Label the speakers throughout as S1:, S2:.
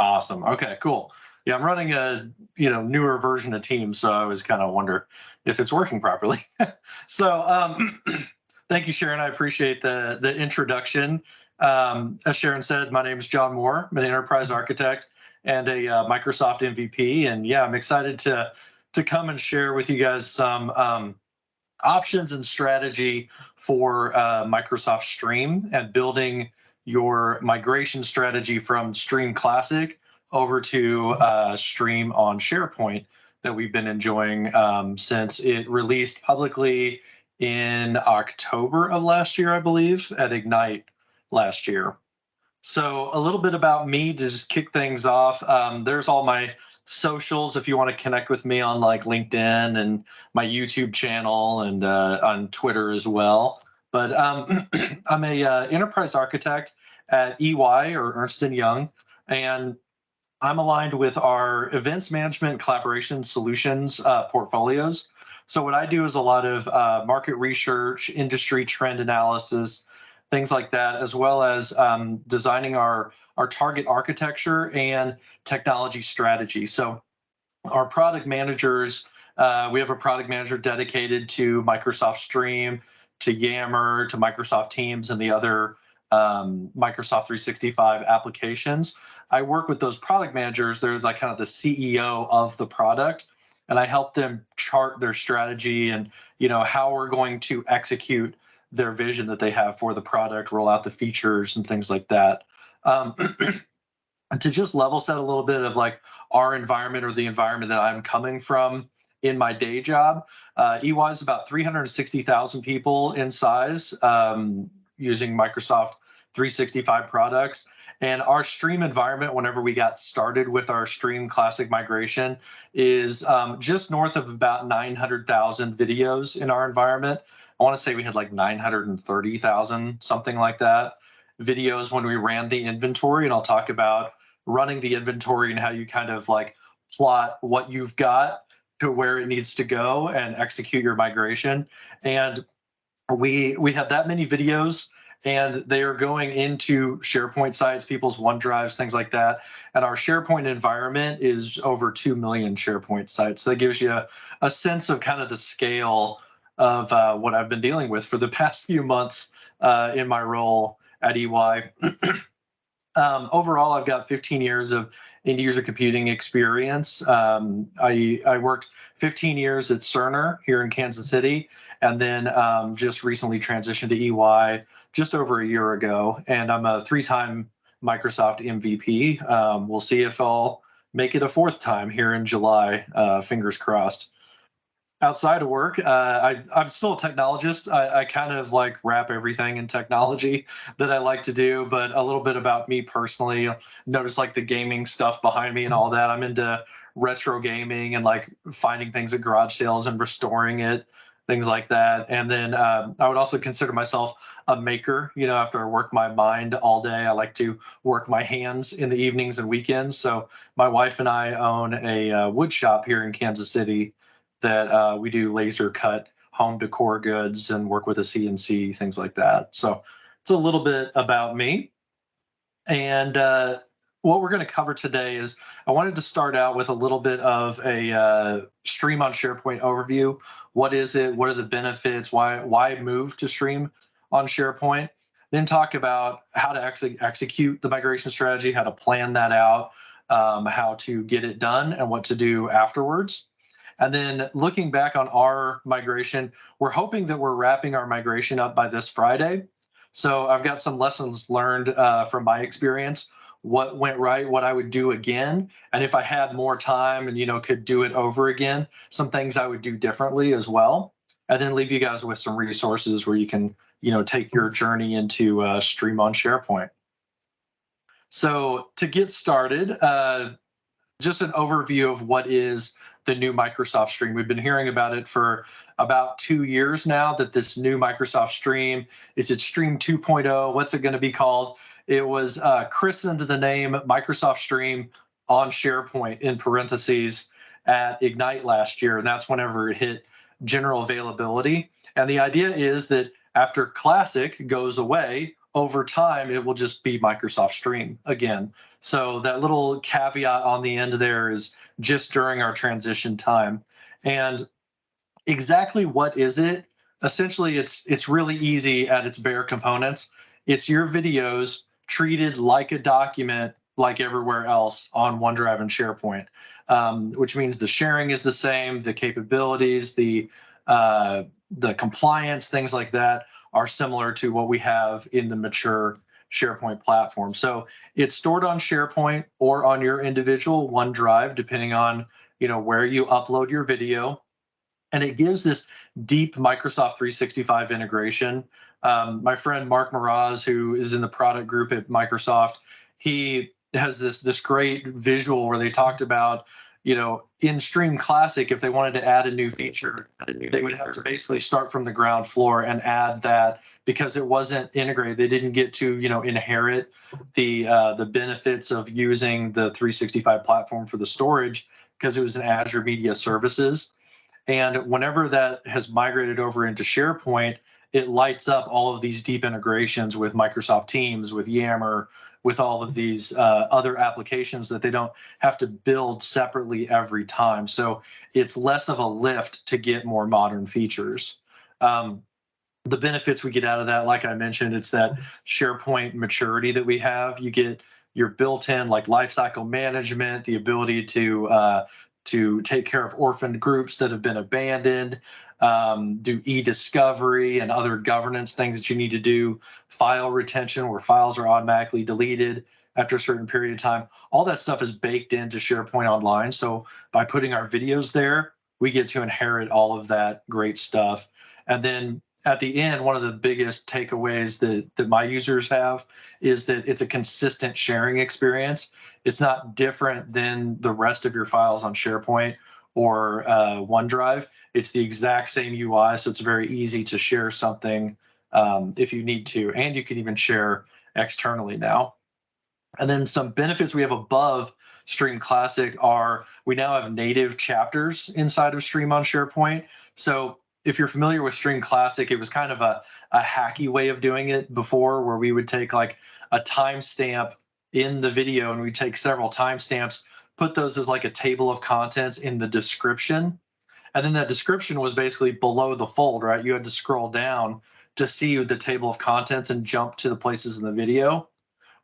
S1: Awesome. Okay, cool. Yeah, I'm running a newer version of Teams, so I always kind of wonder if it's working properly. So thank you, Sharon. I appreciate the introduction. As Sharon said, my name is John Moore. I'm an enterprise architect and a Microsoft MVP, and yeah, I'm excited to come and share with you guys some options and strategy for Microsoft Stream and building your migration strategy from Stream Classic over to Stream on SharePoint that we've been enjoying since it released publicly in October of last year, I believe, at Ignite last year. So a little bit about me to just kick things off. There's all my socials if you want to connect with me on like LinkedIn and my YouTube channel and on Twitter as well. But I'm a enterprise architect at EY or Ernst& Young, and I'm aligned with our events management collaboration solutions portfolios. So what I do is a lot of market research, industry trend analysis, things like that, as well as designing our target architecture and technology strategy. So our product managers, we have a product manager dedicated to Microsoft Stream, to Yammer, to Microsoft Teams, and the other Microsoft 365 applications. I work with those product managers. They're like kind of the CEO of the product, and I help them chart their strategy and how we're going to execute their vision that they have for the product, roll out the features and things like that. To just level set a little bit of like our environment or the environment that I'm coming from in my day job, EY is about 360,000 people in size using Microsoft 365 products. And our Stream environment, whenever we got started with our Stream Classic migration, is just north of about 900,000 videos in our environment. I want to say we had like 930,000, something like that, videos when we ran the inventory. And I'll talk about running the inventory and how you kind of like plot what you've got to where it needs to go and execute your migration. And we have that many videos, and they are going into SharePoint sites, people's OneDrives, things like that. And our SharePoint environment is over 2 million SharePoint sites. So that gives you a sense of kind of the scale of what I've been dealing with for the past few months in my role at EY. Overall, I've got 15 years of end-user computing experience. I worked 15 years at Cerner here in Kansas City, and then just recently transitioned to EY just over a year ago. And I'm a 3-time Microsoft MVP. We'll see if I'll make it a 4th time here in July, fingers crossed. Outside of work, I'm still a technologist. I kind of like wrap everything in technology that I like to do, but a little bit about me personally. Notice like the gaming stuff behind me and all that. I'm into retro gaming and like finding things at garage sales and restoring it, things like that. And then I would also consider myself a maker. After I work my mind all day, I like to work my hands in the evenings and weekends. So my wife and I own a wood shop here in Kansas City that we do laser cut home decor goods and work with a CNC, things like that. So it's a little bit about me. And what we're going to cover today is I wanted to start out with a little bit of a Stream on SharePoint overview. What is it? What are the benefits? Why move to Stream on SharePoint? Then talk about how to execute the migration strategy, how to plan that out, how to get it done, and what to do afterwards. And then looking back on our migration, we're hoping that we're wrapping our migration up by this Friday. So I've got some lessons learned from my experience, what went right, what I would do again. And if I had more time and, could do it over again, some things I would do differently as well. And then leave you guys with some resources where you can, take your journey into Stream on SharePoint. So to get started, just an overview of what is the new Microsoft Stream. We've been hearing about it for about 2 years now, that this new Microsoft Stream, is it Stream 2.0? What's it going to be called? It was christened the name Microsoft Stream on SharePoint in parentheses at Ignite last year. And that's whenever it hit general availability. And the idea is that after Classic goes away, over time, it will just be Microsoft Stream again. So that little caveat on the end there is just during our transition time. And exactly what is it? Essentially, it's really easy at its bare components. It's your videos treated like a document, like everywhere else on OneDrive and SharePoint, which means the sharing is the same, the capabilities, the compliance, things like that are similar to what we have in the mature SharePoint platform. So it's stored on SharePoint or on your individual OneDrive, depending on where you upload your video, and it gives this deep Microsoft 365 integration. My friend Mark Miraz, who is in the product group at Microsoft, he has this great visual where they talked about, in Stream Classic, if they wanted to add a new feature, they would have to basically start from the ground floor and add that, because it wasn't integrated. They didn't get to, inherit the benefits of using the 365 platform for the storage, because it was an Azure Media Services. And whenever that has migrated over into SharePoint, it lights up all of these deep integrations with Microsoft Teams, with Yammer, with all of these other applications that they don't have to build separately every time. So it's less of a lift to get more modern features. The benefits we get out of that, like I mentioned, it's that SharePoint maturity that we have. You get your built-in like lifecycle management, the ability to take care of orphaned groups that have been abandoned, do e-discovery and other governance things that you need to do, file retention where files are automatically deleted after a certain period of time. All that stuff is baked into SharePoint Online. So by putting our videos there, we get to inherit all of that great stuff. And then at the end, one of the biggest takeaways that my users have is that it's a consistent sharing experience. It's not different than the rest of your files on SharePoint or OneDrive. It's the exact same UI, so it's very easy to share something if you need to, and you can even share externally now. And then some benefits we have above Stream Classic are we now have native chapters inside of Stream on SharePoint. So if you're familiar with Stream Classic, it was kind of a hacky way of doing it before, where we would take like a timestamp in the video and we take several timestamps, put those as like a table of contents in the description. And then that description was basically below the fold, right? You had to scroll down to see the table of contents and jump to the places in the video.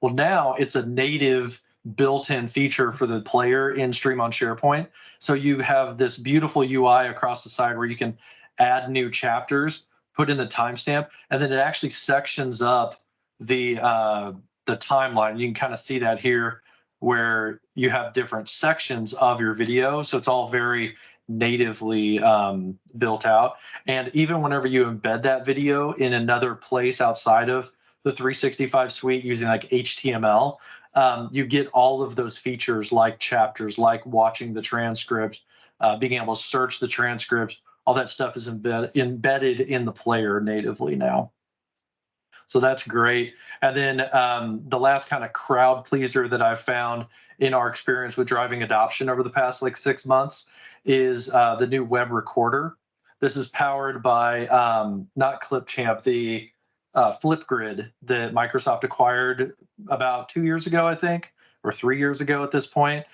S1: Well, now it's a native built-in feature for the player in Stream on SharePoint. So you have this beautiful UI across the side where you can add new chapters, put in the timestamp, and then it actually sections up the timeline. You can kind of see that here where you have different sections of your video. So it's all very natively built out. And even whenever you embed that video in another place outside of the 365 suite using like HTML, you get all of those features like chapters, like watching the transcript, being able to search the transcript. All that stuff is embedded in the player natively now. So that's great. And then the last kind of crowd pleaser that I've found in our experience with driving adoption over the past like 6 months is the new web recorder. This is powered by not Clipchamp, the Flipgrid that Microsoft acquired about 2 years ago, I think, or 3 years ago at this point.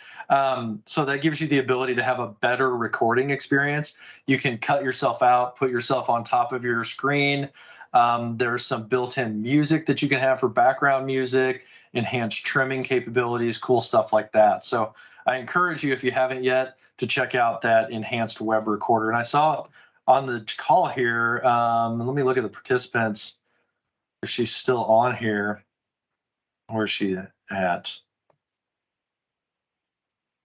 S1: So that gives you the ability to have a better recording experience. You can cut yourself out, put yourself on top of your screen. There's some built-in music that you can have for background music, enhanced trimming capabilities, cool stuff like that. So I encourage you, if you haven't yet, to check out that enhanced web recorder. And I saw it on the call here. Let me look at the participants. If she's still on here, where's she at?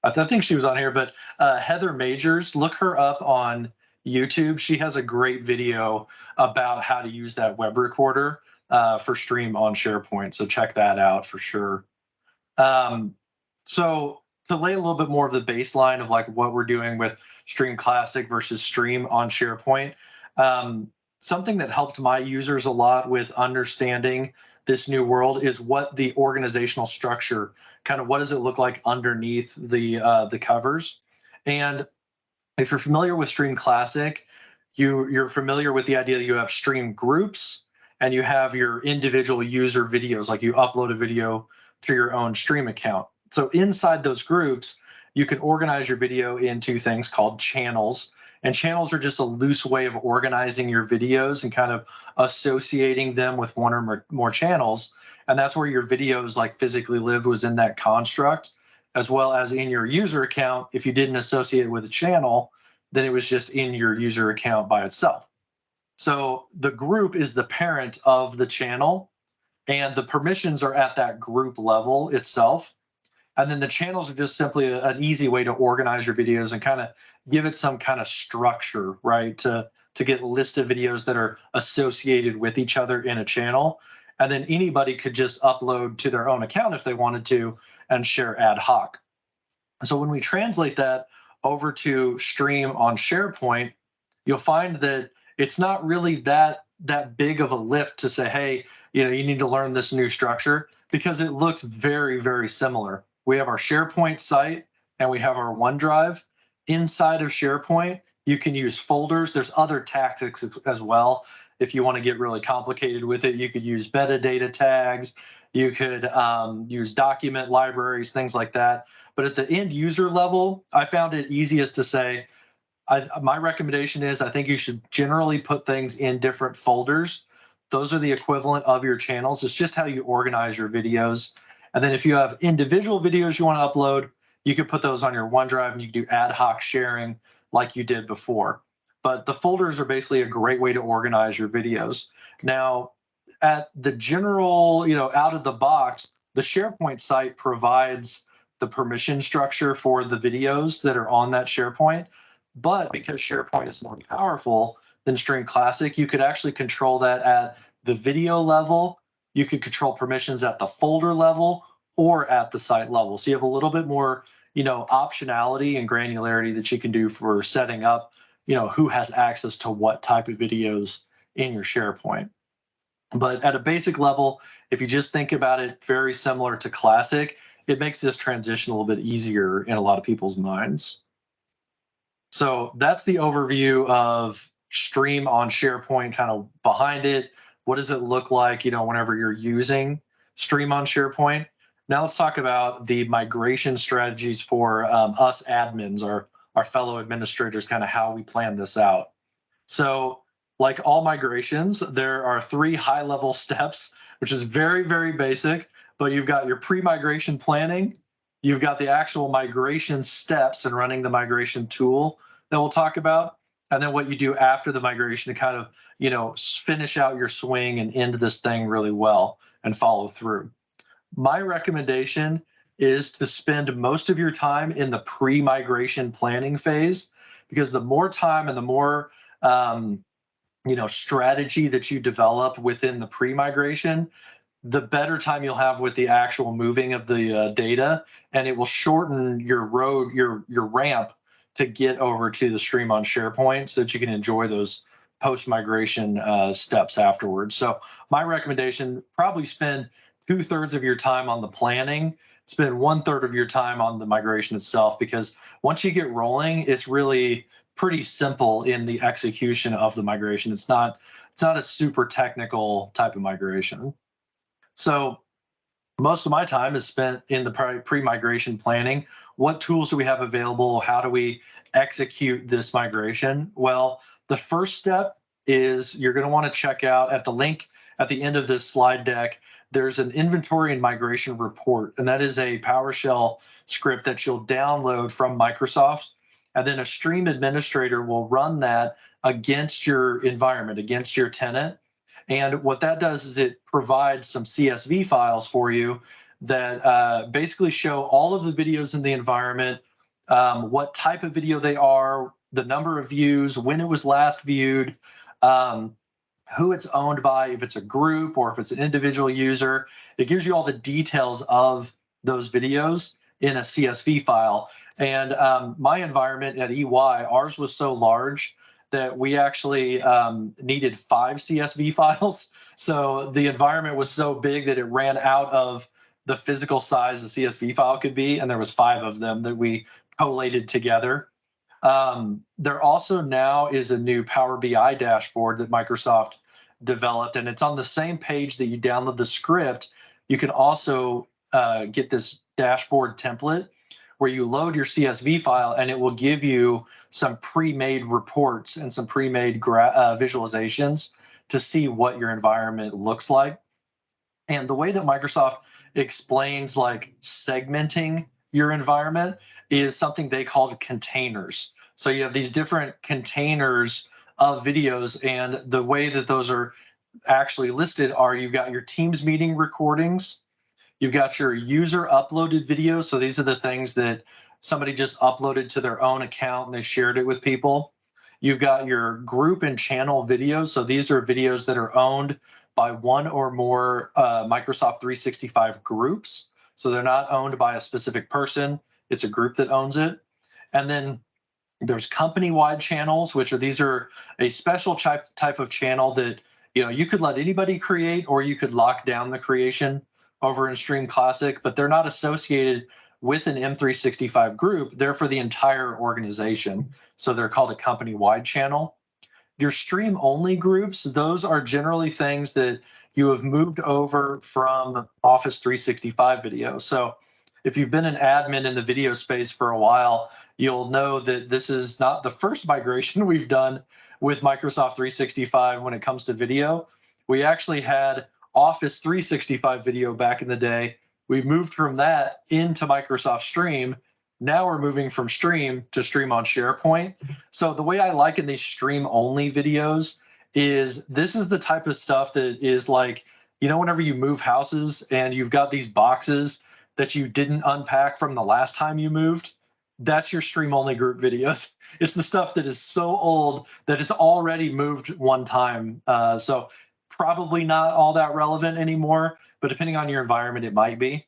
S1: I think she was on here, but Heather Majors, look her up on YouTube. She has a great video about how to use that web recorder for Stream on SharePoint. So check that out for sure. So to lay a little bit more of the baseline of like what we're doing with Stream Classic versus Stream on SharePoint, something that helped my users a lot with understanding this new world is what the organizational structure, kind of what does it look like underneath the covers. And if you're familiar with Stream Classic, you're familiar with the idea that you have stream groups and you have your individual user videos, like you upload a video to your own stream account. So inside those groups, you can organize your video into things called channels. And channels are just a loose way of organizing your videos and kind of associating them with one or more channels. And that's where your videos like physically live, was in that construct, as well as in your user account. If you didn't associate it with a channel, then it was just in your user account by itself. So the group is the parent of the channel, and the permissions are at that group level itself. And then the channels are just simply an easy way to organize your videos and kind of give it some kind of structure, right? To get lists of videos that are associated with each other in a channel. And then anybody could just upload to their own account if they wanted to and share ad hoc. So when we translate that over to stream on SharePoint, you'll find that it's not really that big of a lift to say, hey, you need to learn this new structure, because it looks very, very similar. We have our SharePoint site and we have our OneDrive. Inside of SharePoint, you can use folders. There's other tactics as well. If you want to get really complicated with it, you could use metadata tags. You could use document libraries, things like that. But at the end user level, I found it easiest to say, my recommendation is, I think you should generally put things in different folders. Those are the equivalent of your channels. It's just how you organize your videos. And then if you have individual videos you want to upload, you can put those on your OneDrive and you can do ad hoc sharing like you did before. But the folders are basically a great way to organize your videos. Now, at the general, out of the box, the SharePoint site provides the permission structure for the videos that are on that SharePoint. But because SharePoint is more powerful than Stream Classic, you could actually control that at the video level. You could control permissions at the folder level or at the site level. So you have a little bit more, optionality and granularity that you can do for setting up, who has access to what type of videos in your SharePoint. But at a basic level, if you just think about it very similar to Classic, it makes this transition a little bit easier in a lot of people's minds. So that's the overview of Stream on SharePoint, kind of behind it. What does it look like, whenever you're using Stream on SharePoint? Now let's talk about the migration strategies for us admins, or our fellow administrators, kind of how we plan this out. So like all migrations, there are 3 high-level steps, which is very, very basic, but you've got your pre-migration planning, you've got the actual migration steps and running the migration tool that we'll talk about, and then what you do after the migration to kind of, finish out your swing and end this thing really well and follow through. My recommendation is to spend most of your time in the pre-migration planning phase, because the more time and the more strategy that you develop within the pre-migration, the better time you'll have with the actual moving of the data, and it will shorten your road, your ramp to get over to the stream on SharePoint, so that you can enjoy those post-migration steps afterwards. So my recommendation, probably spend 2/3 of your time on the planning, spend 1/3 of your time on the migration itself, because once you get rolling, it's really pretty simple in the execution of the migration. It's not a super technical type of migration. So most of my time is spent in the pre-migration planning. What tools do we have available? How do we execute this migration? Well, the first step is you're going to want to check out at the link at the end of this slide deck. There's an inventory and migration report, and that is a PowerShell script that you'll download from Microsoft. And then a stream administrator will run that against your environment, against your tenant. And what that does is it provides some CSV files for you that basically show all of the videos in the environment, what type of video they are, the number of views, when it was last viewed, who it's owned by, if it's a group or if it's an individual user. It gives you all the details of those videos in a CSV file. And my environment at EY, ours was so large that we actually needed 5 CSV files. So the environment was so big that it ran out of the physical size the CSV file could be, and there was 5 of them that we collated together. There also now is a new Power BI dashboard that Microsoft developed, and it's on the same page that you download the script. You can also get this dashboard template where you load your CSV file, and it will give you some pre-made reports and some pre-made visualizations to see what your environment looks like. And the way that Microsoft explains like segmenting your environment is something they call containers. So you have these different containers of videos, and the way that those are actually listed are you've got your Teams meeting recordings, you've got your user uploaded videos. So these are the things that somebody just uploaded to their own account and they shared it with people. You've got your group and channel videos. So these are videos that are owned by one or more Microsoft 365 groups. So they're not owned by a specific person. It's a group that owns it. And then there's company-wide channels, which are these are a special type of channel that you could let anybody create, or you could lock down the creation over in Stream Classic, but they're not associated with an M365 group. They're for the entire organization. So they're called a company-wide channel. Your stream-only groups, those are generally things that you have moved over from Office 365 video. So if you've been an admin in the video space for a while, you'll know that this is not the first migration we've done with Microsoft 365 when it comes to video. We actually had Office 365 video back in the day. We moved from that into Microsoft Stream. Now we're moving from Stream to Stream on SharePoint. So the way I liken these stream-only videos is this is the type of stuff that is like, whenever you move houses and you've got these boxes that you didn't unpack from the last time you moved, that's your stream-only group videos. It's the stuff that is so old that it's already moved one time. So probably not all that relevant anymore, but depending on your environment, it might be.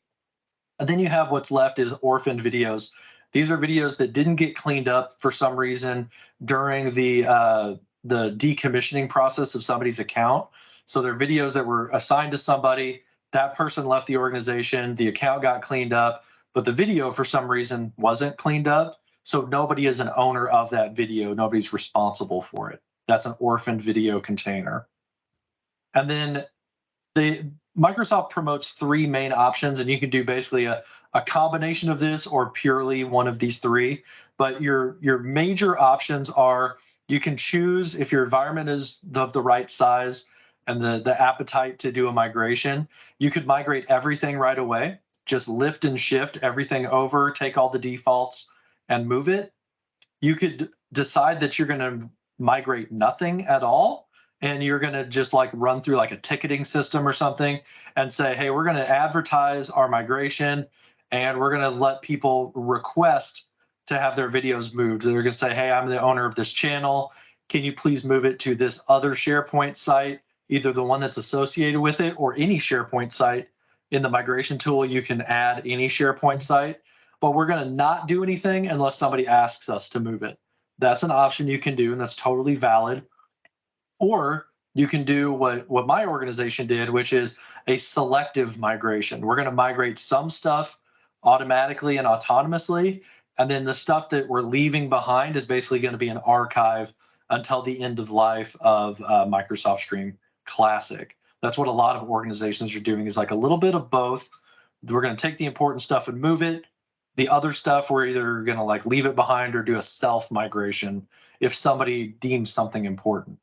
S1: And then you have what's left is orphaned videos. These are videos that didn't get cleaned up for some reason during the decommissioning process of somebody's account. So they're videos that were assigned to somebody, that person left the organization, the account got cleaned up, but the video for some reason wasn't cleaned up. So nobody is an owner of that video. Nobody's responsible for it. That's an orphaned video container. And then Microsoft promotes three main options, and you can do basically a combination of this or purely one of these three. But your major options are you can choose if your environment is the right size and the appetite to do a migration. You could migrate everything right away, just lift and shift everything over, take all the defaults and move it. You could decide that you're going to migrate nothing at all, and you're going to just like run through like a ticketing system or something and say, hey, we're going to advertise our migration and we're going to let people request to have their videos moved. They're going to say, hey, I'm the owner of this channel. Can you please move it to this other SharePoint site, either the one that's associated with it or any SharePoint site. In the migration tool, you can add any SharePoint site, but we're going to not do anything unless somebody asks us to move it. That's an option you can do, and that's totally valid. Or you can do what my organization did, which is a selective migration. We're going to migrate some stuff automatically and autonomously, and then the stuff that we're leaving behind is basically going to be an archive until the end of life of Microsoft Stream Classic. That's what a lot of organizations are doing, is like a little bit of both. We're going to take the important stuff and move it. The other stuff, we're either going to like leave it behind or do a self migration if somebody deems something important.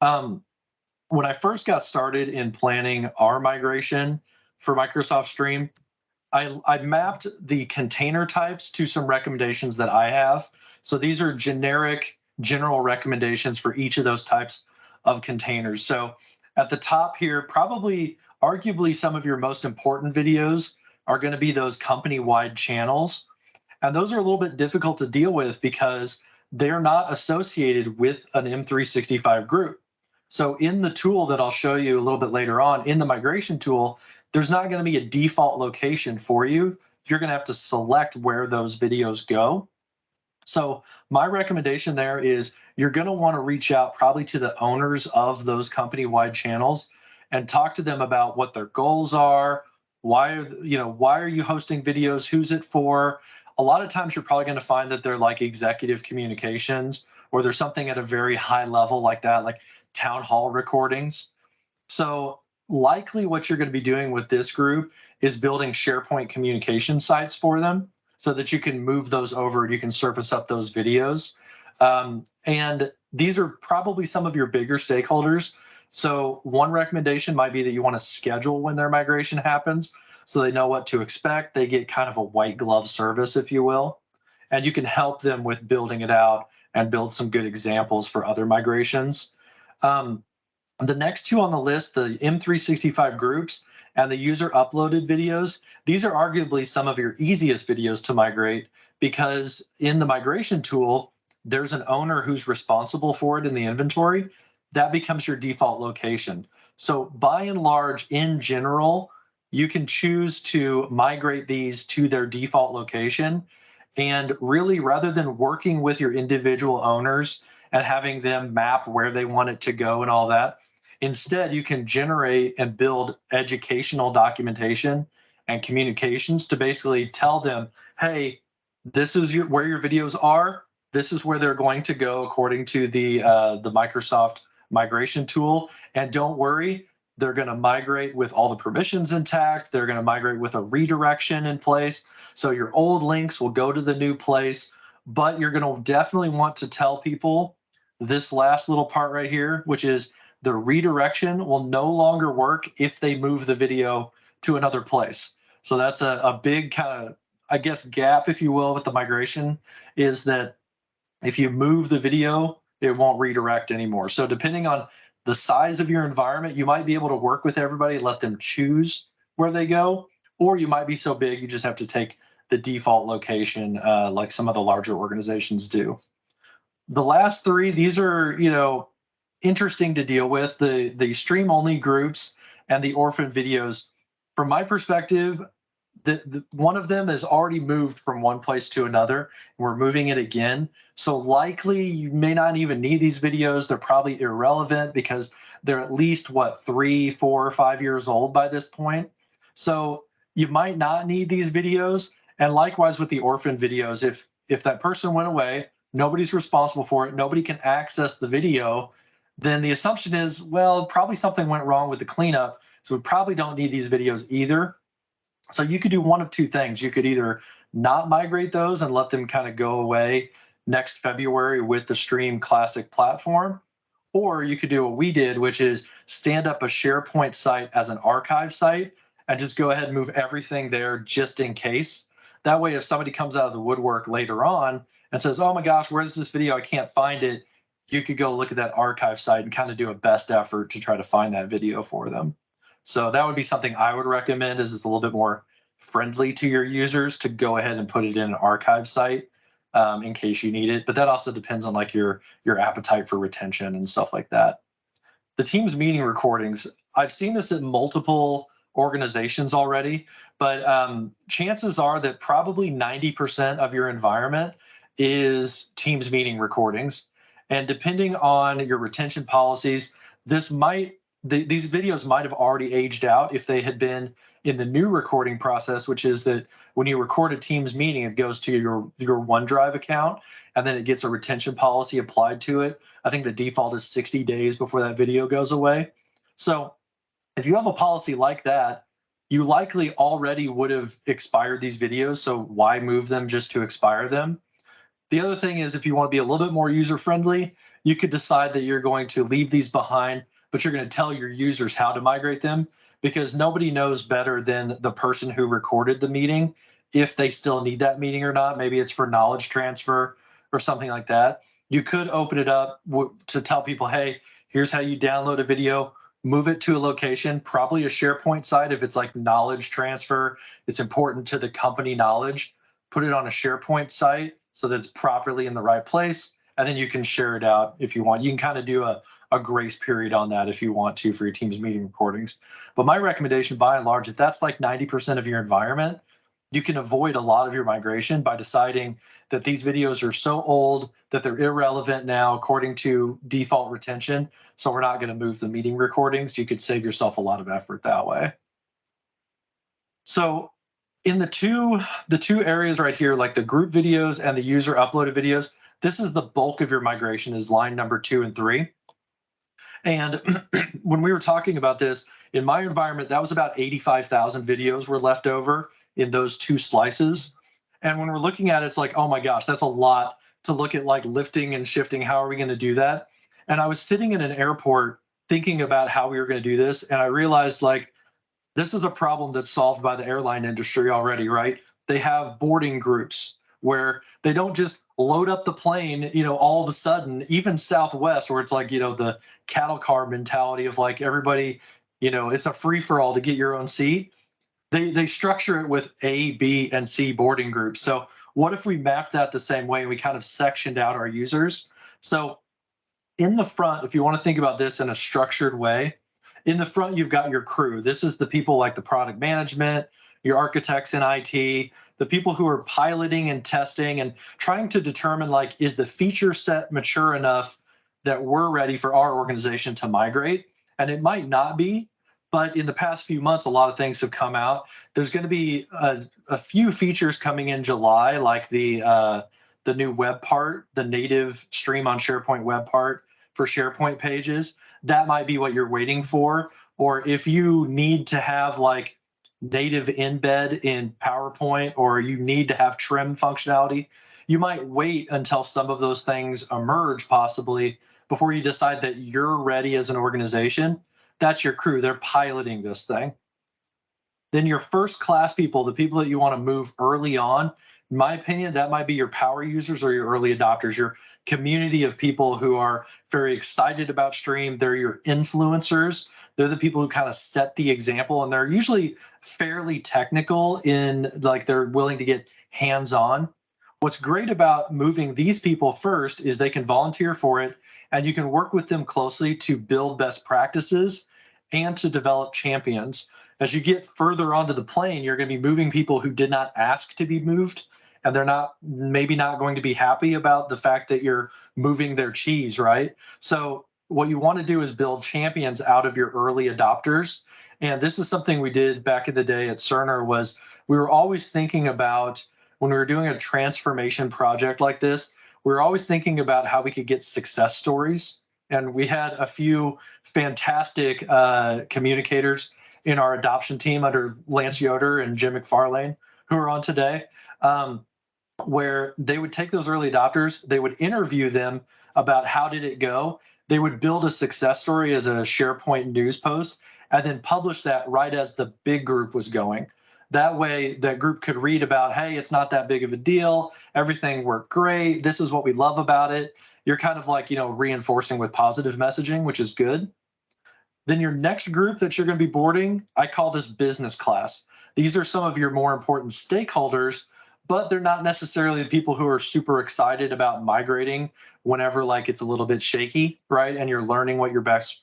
S1: When I first got started in planning our migration for Microsoft Stream, I mapped the container types to some recommendations that I have. So these are general recommendations for each of those types of containers. So at the top here, probably arguably some of your most important videos are going to be those company-wide channels. And those are a little bit difficult to deal with because they're not associated with an M365 group. So in the tool that I'll show you a little bit later on, in the migration tool, there's not going to be a default location for you. You're going to have to select where those videos go. So my recommendation there is you're going to want to reach out probably to the owners of those company-wide channels and talk to them about what their goals are. Why are you hosting videos? Who's it for? A lot of times you're probably going to find that they're like executive communications, or there's something at a very high level like that. Like town hall recordings. So likely what you're going to be doing with this group is building SharePoint communication sites for them so that you can move those over and you can surface up those videos. And these are probably some of your bigger stakeholders. So one recommendation might be that you want to schedule when their migration happens so they know what to expect. They get kind of a white glove service, if you will, and you can help them with building it out and build some good examples for other migrations. The next two on the list, the M365 groups and the user uploaded videos, these are arguably some of your easiest videos to migrate because in the migration tool, there's an owner who's responsible for it in the inventory. That becomes your default location. So by and large, in general, you can choose to migrate these to their default location. And really, rather than working with your individual owners and having them map where they want it to go and all that, instead, you can generate and build educational documentation and communications to basically tell them, hey, this is where your videos are. This is where they're going to go according to the Microsoft migration tool. And don't worry, they're going to migrate with all the permissions intact. They're going to migrate with a redirection in place. So your old links will go to the new place, but you're going to definitely want to tell people this last little part right here, which is the redirection will no longer work if they move the video to another place. So that's a big kind of, I guess, gap, if you will, with the migration, is that if you move the video, it won't redirect anymore. So depending on the size of your environment, you might be able to work with everybody, let them choose where they go, or you might be so big you just have to take the default location like some of the larger organizations do. The last three, these are, interesting to deal with, the stream only groups and the orphan videos. From my perspective, one of them has already moved from one place to another. And we're moving it again. So likely you may not even need these videos. They're probably irrelevant because they're at least 3, 4, 5 years old by this point. So you might not need these videos. And likewise with the orphan videos, if that person went away, nobody's responsible for it, nobody can access the video, then the assumption is, well, probably something went wrong with the cleanup. So we probably don't need these videos either. So you could do one of two things. You could either not migrate those and let them kind of go away next February with the Stream Classic platform, or you could do what we did, which is stand up a SharePoint site as an archive site and just go ahead and move everything there just in case. That way, if somebody comes out of the woodwork later on and says, oh my gosh, where's this video? I can't find it. You could go look at that archive site and kind of do a best effort to try to find that video for them. So that would be something I would recommend, is it's a little bit more friendly to your users to go ahead and put it in an archive site in case you need it. But that also depends on like your appetite for retention and stuff like that. The Teams meeting recordings, I've seen this at multiple organizations already, but chances are that probably 90% of your environment is Teams meeting recordings. And depending on your retention policies, these videos might have already aged out if they had been in the new recording process, which is that when you record a Teams meeting, it goes to your OneDrive account, and then it gets a retention policy applied to it. I think the default is 60 days before that video goes away. So if you have a policy like that, you likely already would have expired these videos. So why move them just to expire them? The other thing is, if you want to be a little bit more user-friendly, you could decide that you're going to leave these behind, but you're going to tell your users how to migrate them, because nobody knows better than the person who recorded the meeting if they still need that meeting or not. Maybe it's for knowledge transfer or something like that. You could open it up to tell people, hey, here's how you download a video, move it to a location, probably a SharePoint site. If it's like knowledge transfer, it's important to the company knowledge, put it on a SharePoint site so that it's properly in the right place, and then you can share it out if you want. You can kind of do a grace period on that if you want to for your Teams meeting recordings. But my recommendation, by and large, if that's like 90% of your environment, you can avoid a lot of your migration by deciding that these videos are so old that they're irrelevant now according to default retention. So we're not going to move the meeting recordings. You could save yourself a lot of effort that way. So in the two areas right here, like the group videos and the user uploaded videos, this is the bulk of your migration, is line number 2 and 3. And when we were talking about this, in my environment, that was about 85,000 videos were left over in those two slices. And when we're looking at it, it's like, oh my gosh, that's a lot to look at, like lifting and shifting. How are we going to do that? And I was sitting in an airport thinking about how we were going to do this. And I realized, like, this is a problem that's solved by the airline industry already, right? They have boarding groups where they don't just load up the plane, all of a sudden, even Southwest, where it's like, the cattle car mentality of like everybody, it's a free for all to get your own seat. They structure it with A, B, and C boarding groups. So what if we mapped that the same way and we kind of sectioned out our users? So in the front, if you want to think about this in a structured way, in the front, you've got your crew. This is the people like the product management, your architects in IT, the people who are piloting and testing and trying to determine, like, is the feature set mature enough that we're ready for our organization to migrate? And it might not be, but in the past few months, a lot of things have come out. There's going to be a few features coming in July, like the new web part, the native stream on SharePoint web part for SharePoint pages. That might be what you're waiting for. Or if you need to have like native embed in PowerPoint, or you need to have trim functionality, you might wait until some of those things emerge possibly before you decide that you're ready as an organization. That's your crew. They're piloting this thing. Then your first class people, the people that you want to move early on, in my opinion, that might be your power users or your early adopters, your community of people who are very excited about Stream. They're your influencers. They're the people who kind of set the example, and they're usually fairly technical in, like, they're willing to get hands-on. What's great about moving these people first is they can volunteer for it, and you can work with them closely to build best practices and to develop champions. As you get further onto the plane, you're going to be moving people who did not ask to be moved, and they're not, maybe not going to be happy about the fact that you're moving their cheese, right? So what you want to do is build champions out of your early adopters. And this is something we did back in the day at Cerner. Was we were always thinking about, when we were doing a transformation project like this, we were always thinking about how we could get success stories. And we had a few fantastic communicators in our adoption team under Lance Yoder and Jim McFarlane, who are on today, where they would take those early adopters, they would interview them about how did it go. They would build a success story as a SharePoint news post and then publish that right as the big group was going. That way, that group could read about, hey, it's not that big of a deal. Everything worked great. This is what we love about it. You're kind of like, reinforcing with positive messaging, which is good. Then your next group that you're going to be boarding, I call this business class. These are some of your more important stakeholders, but they're not necessarily the people who are super excited about migrating whenever, like, it's a little bit shaky, right? And you're learning what your best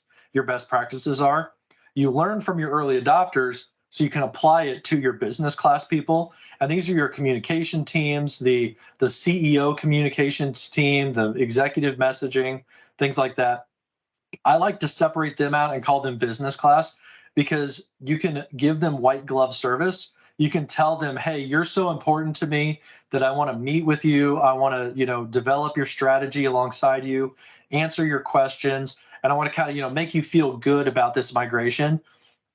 S1: practices are. You learn from your early adopters so you can apply it to your business class people. And these are your communication teams, the CEO communications team, the executive messaging, things like that. I like to separate them out and call them business class, because you can give them white glove service. You can tell them, hey, you're so important to me that I want to meet with you. I want to, develop your strategy alongside you, answer your questions, and I want to kind of, make you feel good about this migration.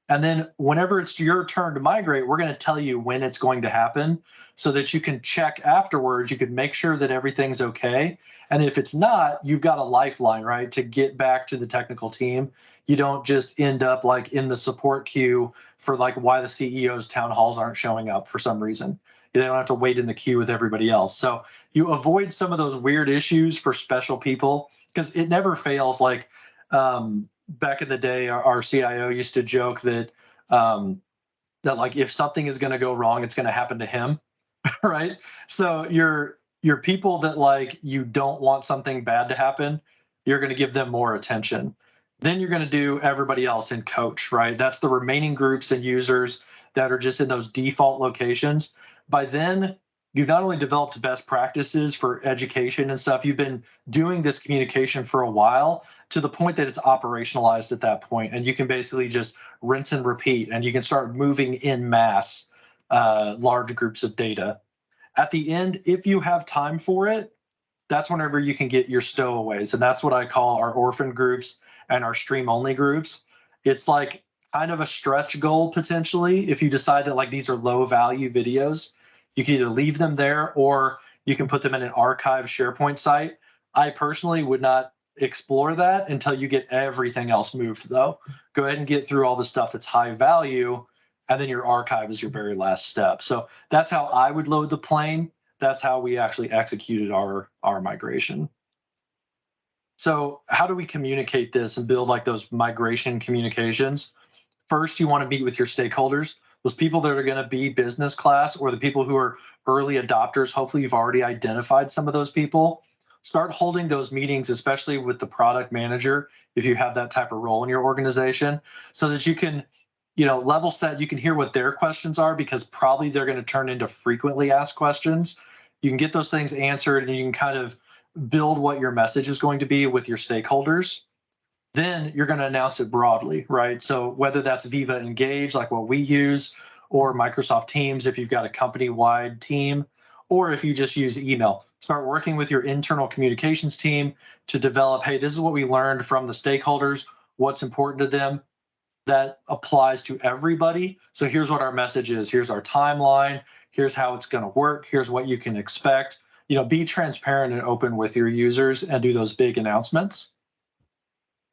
S1: And then whenever it's your turn to migrate, we're going to tell you when it's going to happen so that you can check afterwards. You can make sure that everything's okay. And if it's not, you've got a lifeline, right, to get back to the technical team. You don't just end up like in the support queue for like why the CEO's town halls aren't showing up for some reason. They don't have to wait in the queue with everybody else. So you avoid some of those weird issues for special people, because it never fails. Like, back in the day, our CIO used to joke that that like if something is going to go wrong, it's going to happen to him, right? So your people that like you don't want something bad to happen, you're going to give them more attention. Then you're going to do everybody else in coach, right? That's the remaining groups and users that are just in those default locations. By then, you've not only developed best practices for education and stuff, you've been doing this communication for a while to the point that it's operationalized at that point, and you can basically just rinse and repeat, and you can start moving in mass large groups of data. At the end, if you have time for it, that's whenever you can get your stowaways, and that's what I call our orphan groups and our stream only groups. It's like kind of a stretch goal potentially. If you decide that like these are low value videos, you can either leave them there or you can put them in an archive SharePoint site. I personally would not explore that until you get everything else moved though. Go ahead and get through all the stuff that's high value, and then your archive is your very last step. So that's how I would load the plane. That's how we actually executed our migration. So how do we communicate this and build like those migration communications? First, you want to meet with your stakeholders, those people that are going to be business class or the people who are early adopters. Hopefully you've already identified some of those people. Start holding those meetings, especially with the product manager, if you have that type of role in your organization, so that you can, level set, you can hear what their questions are, because probably they're going to turn into frequently asked questions. You can get those things answered and you can kind of build what your message is going to be with your stakeholders. Then you're going to announce it broadly, right? So whether that's Viva Engage, like what we use, or Microsoft Teams, if you've got a company-wide team, or if you just use email, start working with your internal communications team to develop, hey, this is what we learned from the stakeholders, what's important to them. That applies to everybody. So here's what our message is. Here's our timeline. Here's how it's going to work. Here's what you can expect. Be transparent and open with your users and do those big announcements.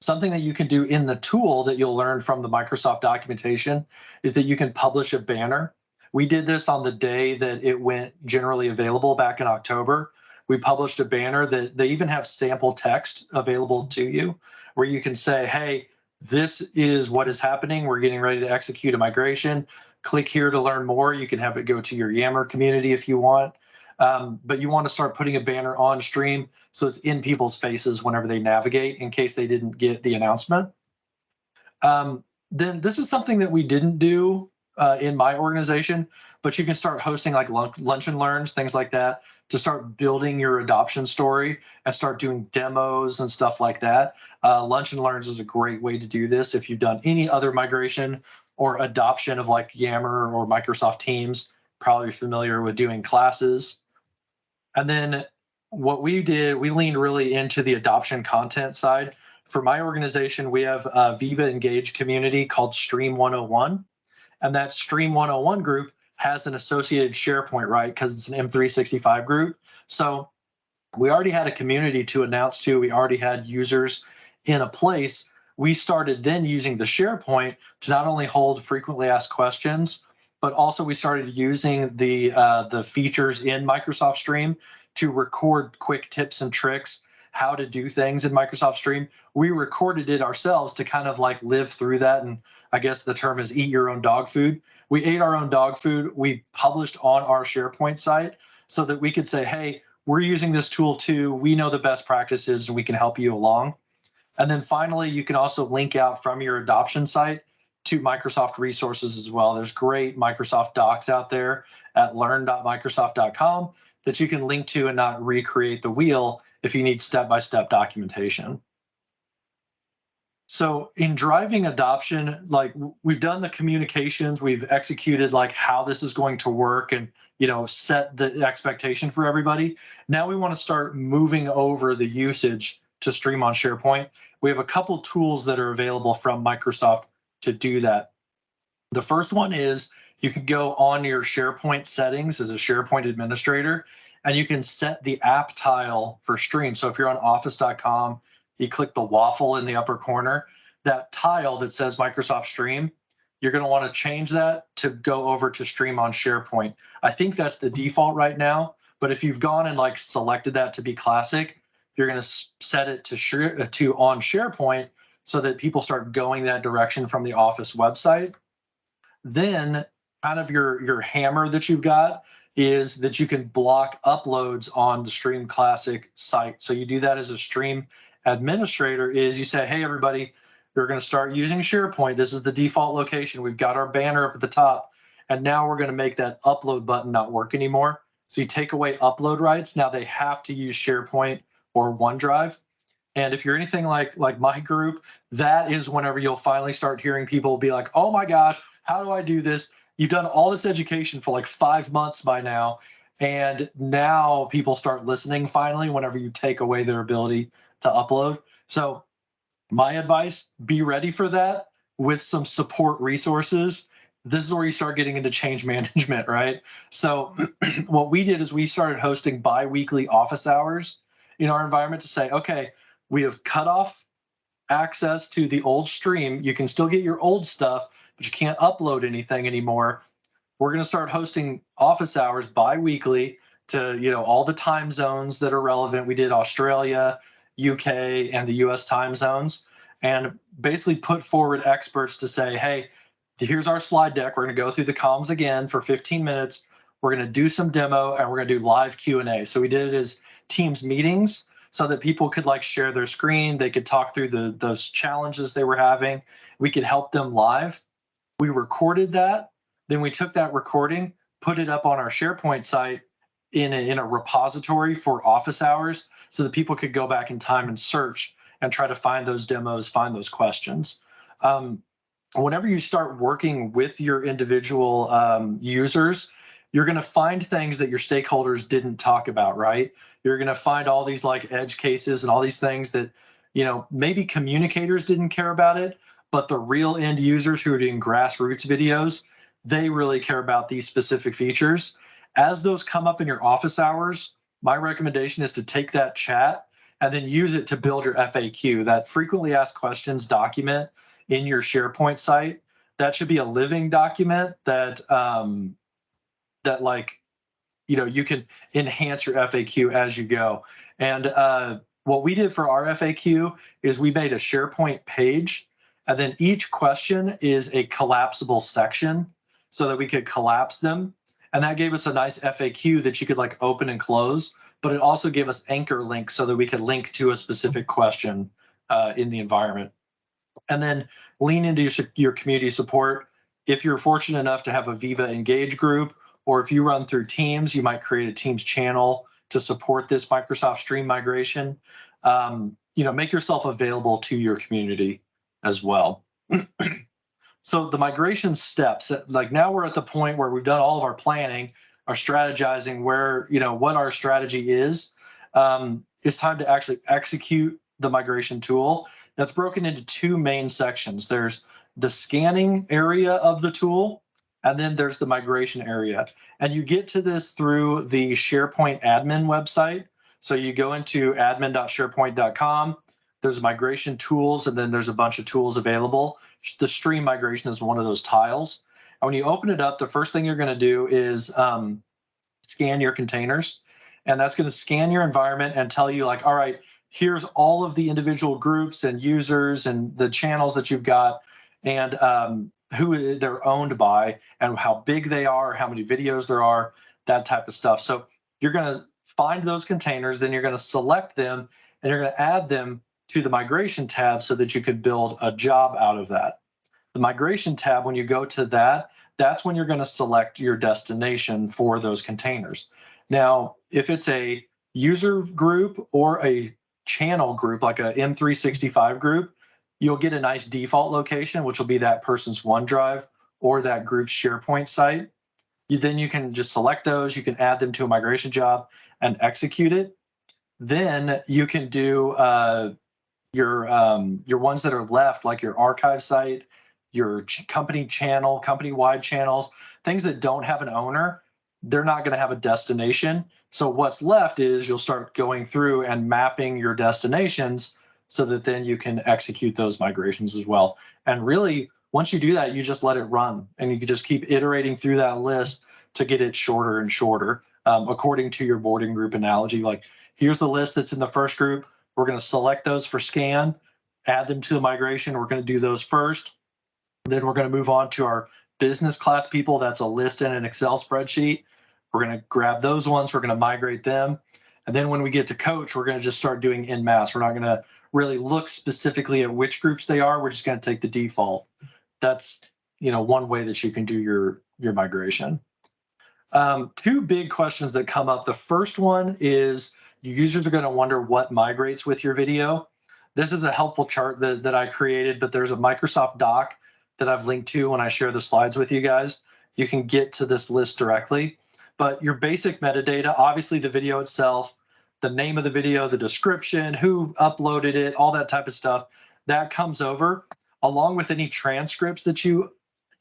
S1: Something that you can do in the tool that you'll learn from the Microsoft documentation is that you can publish a banner. We did this on the day that it went generally available back in October. We published a banner that they even have sample text available to you, where you can say, hey, this is what is happening. We're getting ready to execute a migration. Click here to learn more. You can have it go to your Yammer community if you want. But you want to start putting a banner on stream so it's in people's faces whenever they navigate, in case they didn't get the announcement. Then this is something that we didn't do in my organization, but you can start hosting like lunch and learns, things like that, to start building your adoption story and start doing demos and stuff like that. Lunch and learns is a great way to do this. If you've done any other migration or adoption of like Yammer or Microsoft Teams, probably familiar with doing classes. And then what we did, we leaned really into the adoption content side. For my organization, we have a Viva Engage community called Stream 101. And that Stream 101 group has an associated SharePoint, right? Because it's an M365 group. So we already had a community to announce to. We already had users in a place. We started then using the SharePoint to not only hold frequently asked questions, but also we started using the features in Microsoft Stream to record quick tips and tricks, how to do things in Microsoft Stream. We recorded it ourselves to kind of like live through that. And I guess the term is eat your own dog food. We ate our own dog food. We published on our SharePoint site so that we could say, hey, we're using this tool too. We know the best practices and we can help you along. And then finally, you can also link out from your adoption site to Microsoft resources as well. There's great Microsoft docs out there at learn.microsoft.com that you can link to and not recreate the wheel if you need step-by-step documentation. So in driving adoption, like we've done the communications, we've executed like how this is going to work and set the expectation for everybody. Now we want to start moving over the usage to stream on SharePoint. We have a couple tools that are available from Microsoft to do that. The first one is you can go on your SharePoint settings as a SharePoint administrator, and you can set the app tile for stream. So if you're on office.com, you click the waffle in the upper corner, that tile that says Microsoft Stream, you're going to want to change that to go over to stream on SharePoint. I think that's the default right now, but if you've gone and like selected that to be classic, you're going to set it to on SharePoint so that people start going that direction from the Office website. Then kind of your hammer that you've got is that you can block uploads on the Stream Classic site. So you do that as a Stream administrator is you say, hey, everybody, we're going to start using SharePoint. This is the default location. We've got our banner up at the top. And now we're going to make that upload button not work anymore. So you take away upload rights. Now they have to use SharePoint or OneDrive. And if you're anything like my group, that is whenever you'll finally start hearing people be like, oh my gosh, how do I do this? You've done all this education for like 5 months by now. And now people start listening finally whenever you take away their ability to upload. So My advice, be ready for that with some support resources. This is where you start getting into change management, right? So what we did is we started hosting bi-weekly office hours in our environment to say, okay, we have cut off access to the old stream. You can still get your old stuff, but you can't upload anything anymore. We're going to start hosting office hours bi-weekly to, all the time zones that are relevant. We did Australia, UK, and the US time zones, and basically put forward experts to say, hey, here's our slide deck. We're going to go through the comms again for 15 minutes. We're going to do some demo, and we're going to do live Q&A. So we did it as Teams meetings so that people could share their screen. They could talk through those challenges they were having. We could help them live. We recorded that. Then we took that recording, put it up on our SharePoint site in a repository for office hours so that people could go back in time and search and try to find those demos, find those questions. Whenever you start working with your individual users, you're going to find things that your stakeholders didn't talk about, right? You're going to find all these edge cases and all these things that, maybe communicators didn't care about it, but the real end users who are doing grassroots videos, they really care about these specific features. As those come up in your office hours, my recommendation is to take that chat and then use it to build your FAQ, that frequently asked questions document in your SharePoint site. That should be a living document that you can enhance your FAQ as you go. And what we did for our FAQ is we made a SharePoint page, and then each question is a collapsible section so that we could collapse them. And that gave us a nice FAQ that you could open and close, but it also gave us anchor links so that we could link to a specific question in the environment. And then lean into your community support. If you're fortunate enough to have a Viva Engage group, or if you run through Teams, you might create a Teams channel to support this Microsoft Stream migration. Make yourself available to your community as well. So the migration steps, now we're at the point where we've done all of our planning, our strategizing, where, what our strategy is. It's time to actually execute the migration tool. That's broken into two main sections. There's the scanning area of the tool, and then there's the migration area. And you get to this through the SharePoint admin website. So you go into admin.sharepoint.com, there's migration tools, and then there's a bunch of tools available. The stream migration is one of those tiles. And when you open it up, the first thing you're going to do is scan your containers. And that's going to scan your environment and tell you all right, here's all of the individual groups and users and the channels that you've got, and who they're owned by, and how big they are, how many videos there are, that type of stuff. So you're going to find those containers, then you're going to select them, and you're going to add them to the migration tab so that you could build a job out of that. The migration tab, when you go to that, that's when you're going to select your destination for those containers. Now, if it's a user group or a channel group, like a M365 group, you'll get a nice default location, which will be that person's OneDrive or that group's SharePoint site. Then you can just select those, you can add them to a migration job and execute it. Then you can do your ones that are left, like your archive site, your company channel, company-wide channels, things that don't have an owner. They're not going to have a destination. So what's left is you'll start going through and mapping your destinations so that then you can execute those migrations as well. And really, once you do that, you just let it run, and you can just keep iterating through that list to get it shorter and shorter, according to your boarding group analogy. Here's the list that's in the first group. We're going to select those for scan, add them to the migration. We're going to do those first. Then we're going to move on to our business class people. That's a list in an Excel spreadsheet. We're going to grab those ones. We're going to migrate them. And then when we get to coach, we're going to just start doing en masse. We're not going to really look specifically at which groups they are. We're just going to take the default. That's one way that you can do your migration. Two big questions that come up. The first one is users are going to wonder what migrates with your video. This is a helpful chart that I created, but there's a Microsoft doc that I've linked to when I share the slides with you guys. You can get to this list directly. But your basic metadata, obviously the video itself, the name of the video, the description, who uploaded it, all that type of stuff, that comes over along with any transcripts that you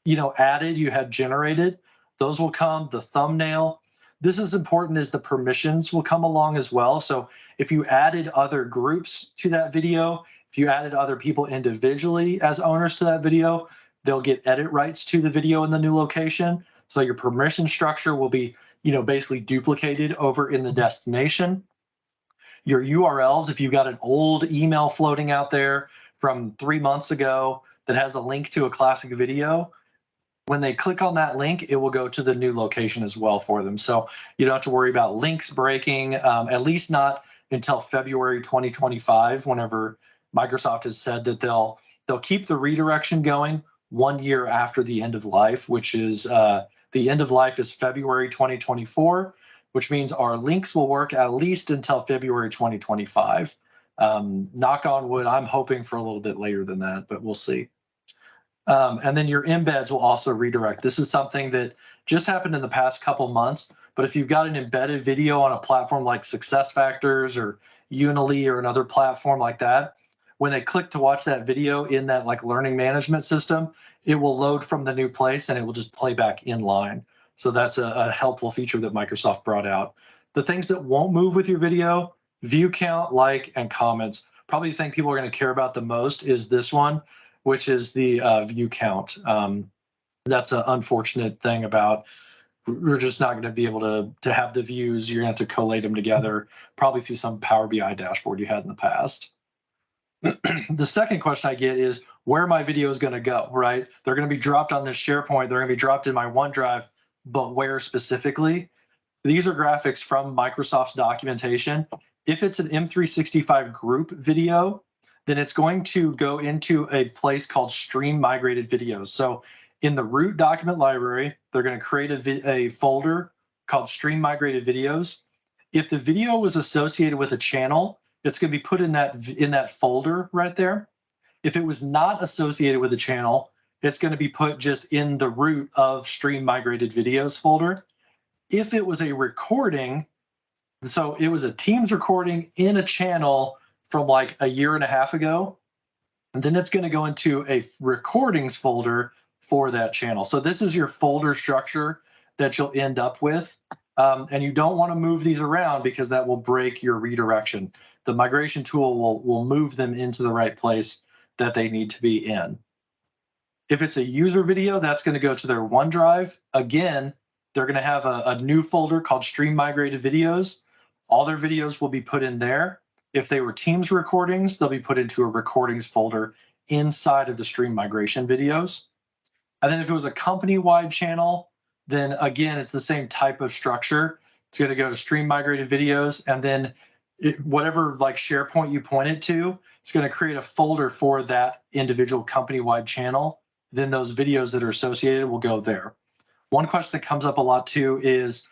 S1: had generated. Those will come, the thumbnail. This is important as the permissions will come along as well. So if you added other groups to that video, if you added other people individually as owners to that video, they'll get edit rights to the video in the new location. So your permission structure will be, basically duplicated over in the destination. Your URLs, if you've got an old email floating out there from 3 months ago that has a link to a classic video, when they click on that link, it will go to the new location as well for them. So you don't have to worry about links breaking, at least not until February 2025, whenever Microsoft has said that they'll keep the redirection going 1 year after the end of life, which is the end of life is February 2024, which means our links will work at least until February 2025. Knock on wood, I'm hoping for a little bit later than that, but we'll see. And then your embeds will also redirect. This is something that just happened in the past couple months, but if you've got an embedded video on a platform like SuccessFactors or Unily or another platform like that, when they click to watch that video in that like learning management system, it will load from the new place and it will just play back in line. So that's a helpful feature that Microsoft brought out. The things that won't move with your video, view count, like, and comments. Probably the thing people are going to care about the most is this one, which is the view count. That's an unfortunate thing about, we're just not going to be able to have the views. You're going to have to collate them together, probably through some Power BI dashboard you had in the past. The second question I get is, where are my videos going to go, right? They're going to be dropped on this SharePoint. They're going to be dropped in my OneDrive, but where specifically? These are graphics from Microsoft's documentation. If it's an M365 group video, then it's going to go into a place called Stream Migrated Videos. So in the root document library, they're going to create a folder called Stream Migrated Videos. If the video was associated with a channel, it's going to be put in that folder right there. If it was not associated with a channel, it's going to be put just in the root of Stream Migrated Videos folder. If it was a recording, so it was a Teams recording in a channel from like a year and a half ago, and then it's going to go into a recordings folder for that channel. So this is your folder structure that you'll end up with. And you don't want to move these around because that will break your redirection. The migration tool will move them into the right place that they need to be in. If it's a user video, that's going to go to their OneDrive. Again, they're going to have a new folder called Stream Migrated Videos. All their videos will be put in there. If they were Teams recordings, they'll be put into a recordings folder inside of the Stream Migration Videos. And then if it was a company-wide channel, then again, it's the same type of structure. It's going to go to Stream Migrated Videos, and then whatever like SharePoint you point it to, it's going to create a folder for that individual company-wide channel. Then those videos that are associated will go there. One question that comes up a lot too is,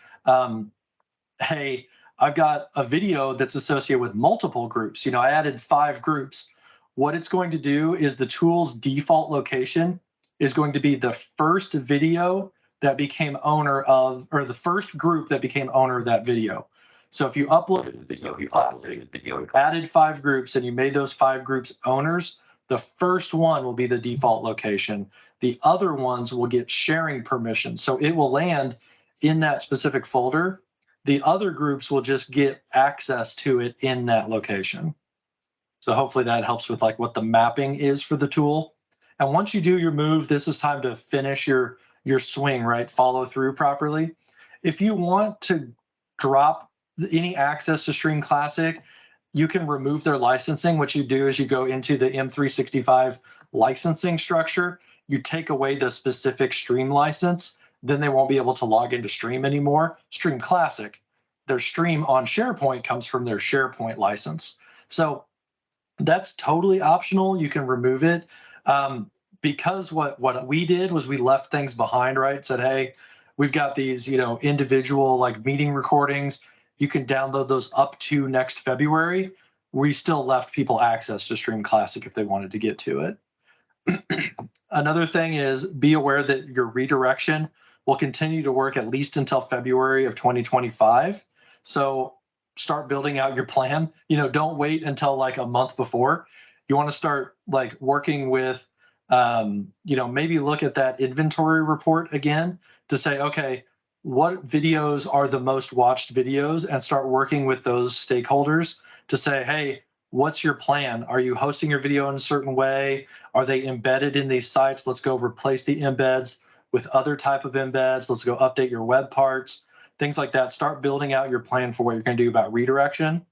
S1: hey, I've got a video that's associated with multiple groups. I added 5 groups. What it's going to do is the tool's default location is going to be the first video that became owner of, or the first group that became owner of that video. So if you uploaded the video, added 5 groups, and you made those 5 groups owners, the first one will be the default location. The other ones will get sharing permission. So it will land in that specific folder. The other groups will just get access to it in that location. So hopefully that helps with like what the mapping is for the tool. And once you do your move, this is time to finish your swing, right? Follow through properly. If you want to drop any access to Stream Classic, you can remove their licensing. What you do is you go into the M365 licensing structure, you take away the specific Stream license, then they won't be able to log into Stream anymore. Stream Classic, their Stream on SharePoint comes from their SharePoint license. So that's totally optional. You can remove it. Because what we did was we left things behind, right? Said, hey, we've got these, individual like meeting recordings. You can download those up to next February. We still left people access to Stream Classic if they wanted to get to it. Another thing is be aware that your redirection will continue to work at least until February of 2025. So start building out your plan. Don't wait until like a month before. You want to start like working with, maybe look at that inventory report again to say, okay, what videos are the most watched videos, and start working with those stakeholders to say, hey, what's your plan? Are you hosting your video in a certain way? Are they embedded in these sites? Let's go replace the embeds with other type of embeds. Let's go update your web parts, things like that. Start building out your plan for what you're going to do about redirection.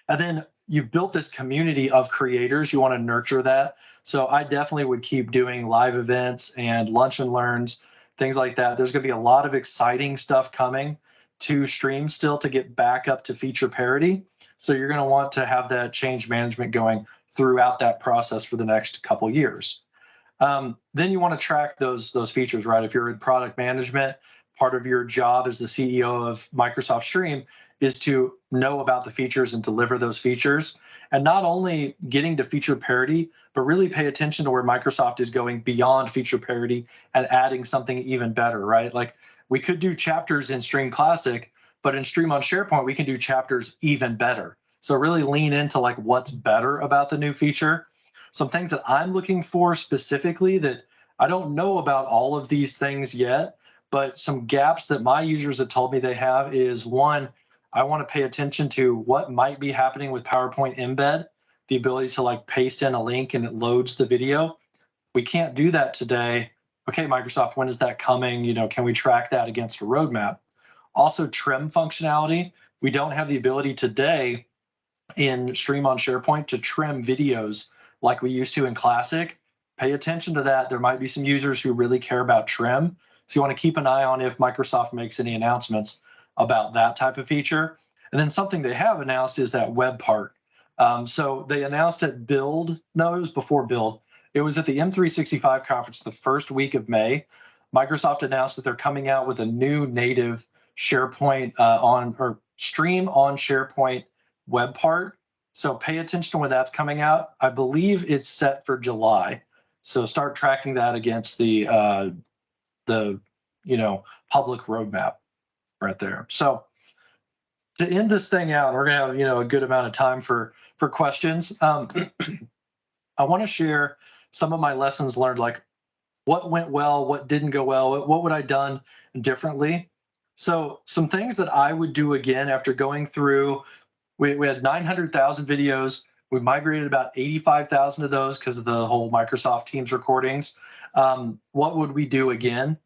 S1: And then you've built this community of creators. You want to nurture that. So I definitely would keep doing live events and lunch and learns, things like that. There's going to be a lot of exciting stuff coming to stream still to get back up to feature parity. So you're going to want to have that change management going throughout that process for the next couple years. Then you want to track those features, right? If you're in product management, part of your job as the CEO of Microsoft Stream is to know about the features and deliver those features. And not only getting to feature parity, but really pay attention to where Microsoft is going beyond feature parity and adding something even better, right? Like we could do chapters in Stream Classic, but in Stream on SharePoint, we can do chapters even better. So really lean into like what's better about the new feature. Some things that I'm looking for specifically that I don't know about all of these things yet, but some gaps that my users have told me they have is one, I want to pay attention to what might be happening with PowerPoint embed, the ability to like paste in a link and it loads the video. We can't do that today. Okay, Microsoft, when is that coming? Can we track that against a roadmap? Also, trim functionality. We don't have the ability today in Stream on SharePoint to trim videos like we used to in Classic. Pay attention to that. There might be some users who really care about trim. So you want to keep an eye on if Microsoft makes any announcements about that type of feature. And then something they have announced is that web part. So they announced at Build, no, it was before Build. It was at the M365 conference the first week of May. Microsoft announced that they're coming out with a new native SharePoint or Stream on SharePoint web part. So pay attention to when that's coming out. I believe it's set for July. So start tracking that against the public roadmap right there. So to end this thing out, we're gonna have a good amount of time for questions. I want to share some of my lessons learned, like what went well, what didn't go well, what would I done differently. So some things that I would do again after going through. We had 900,000 videos. We migrated about 85,000 of those because of the whole Microsoft Teams recordings. What would we do again?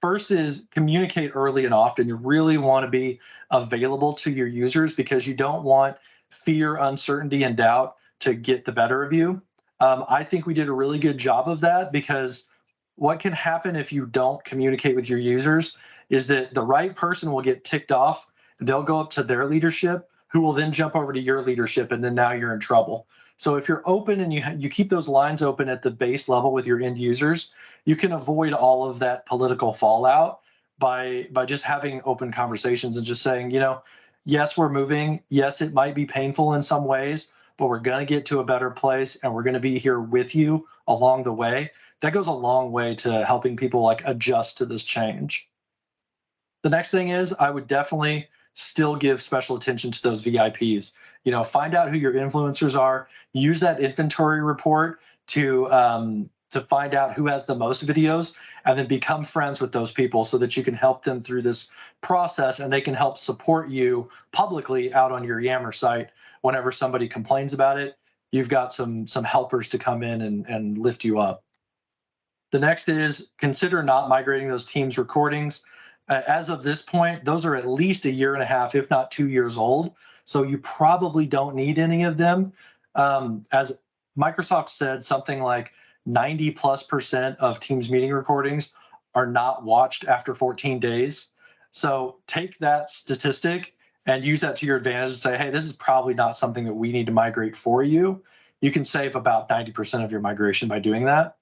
S1: First is communicate early and often. You really want to be available to your users because you don't want fear, uncertainty, and doubt to get the better of you. I think we did a really good job of that because what can happen if you don't communicate with your users is that the right person will get ticked off. They'll go up to their leadership, who will then jump over to your leadership, and then now you're in trouble. So if you're open and you keep those lines open at the base level with your end users, you can avoid all of that political fallout by just having open conversations and just saying, yes, we're moving. Yes, it might be painful in some ways, but we're going to get to a better place, and we're going to be here with you along the way. That goes a long way to helping people like adjust to this change. The next thing is I would definitely still give special attention to those VIPs. Find out who your influencers are. Use that inventory report to find out who has the most videos, and then become friends with those people so that you can help them through this process, and they can help support you publicly out on your Yammer site. Whenever somebody complains about it, you've got some helpers to come in and lift you up. The next is consider not migrating those Teams recordings. As of this point, those are at least a year and a half, if not 2 years old. So you probably don't need any of them. As Microsoft said, something like 90+% of Teams meeting recordings are not watched after 14 days. So take that statistic and use that to your advantage and say, hey, this is probably not something that we need to migrate for you. You can save about 90% of your migration by doing that.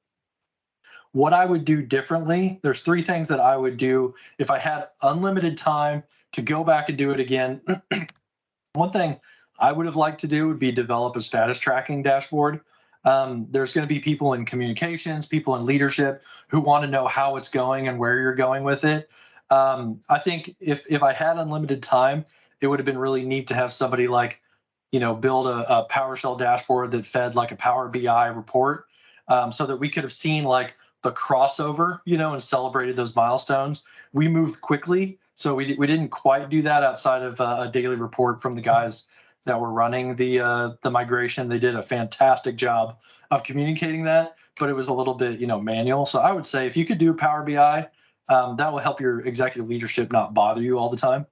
S1: What I would do differently, there's 3 things that I would do if I had unlimited time to go back and do it again. One thing I would have liked to do would be develop a status tracking dashboard. There's going to be people in communications, people in leadership who want to know how it's going and where you're going with it. I think if I had unlimited time, it would have been really neat to have somebody like build a PowerShell dashboard that fed like a Power BI report, so that we could have seen like the crossover, and celebrated those milestones. We moved quickly, so we didn't quite do that outside of a daily report from the guys that were running the migration. They did a fantastic job of communicating that, but it was a little bit manual. So I would say if you could do Power BI, that will help your executive leadership not bother you all the time.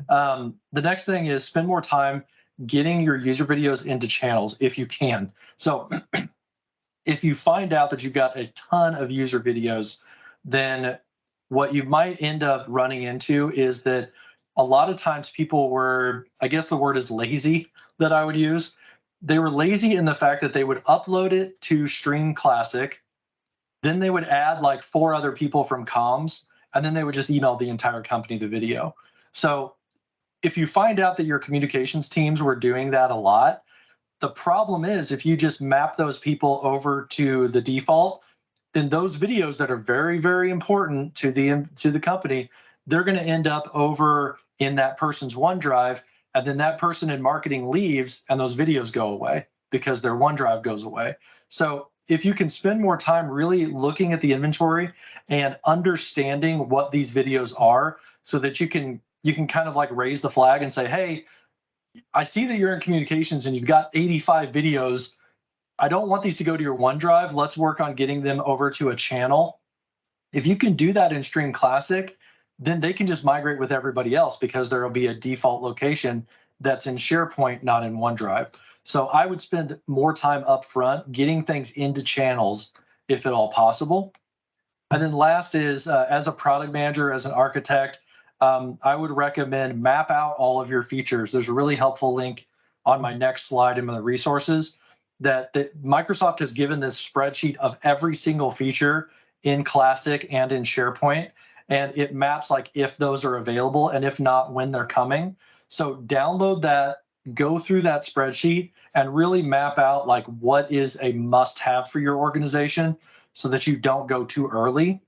S1: The next thing is spend more time getting your user videos into channels if you can. So if you find out that you've got a ton of user videos, then what you might end up running into is that a lot of times people were, I guess the word is lazy that I would use. They were lazy in the fact that they would upload it to Stream Classic, then they would add like 4 other people from comms, and then they would just email the entire company the video. So if you find out that your communications teams were doing that a lot, the problem is if you just map those people over to the default, then those videos that are very, very important to the company, they're going to end up over in that person's OneDrive, and then that person in marketing leaves and those videos go away because their OneDrive goes away. So if you can spend more time really looking at the inventory and understanding what these videos are, so that you can kind of like raise the flag and say, hey, I see that you're in communications and you've got 85 videos. I don't want these to go to your OneDrive. Let's work on getting them over to a channel. If you can do that in Stream Classic, then they can just migrate with everybody else because there will be a default location that's in SharePoint, not in OneDrive. So I would spend more time up front getting things into channels if at all possible. And then last is, as a product manager, as an architect, I would recommend map out all of your features. There's a really helpful link on my next slide in the resources that Microsoft has given this spreadsheet of every single feature in Classic and in SharePoint, and it maps like if those are available and if not, when they're coming. So download that, go through that spreadsheet, and really map out like what is a must-have for your organization so that you don't go too early.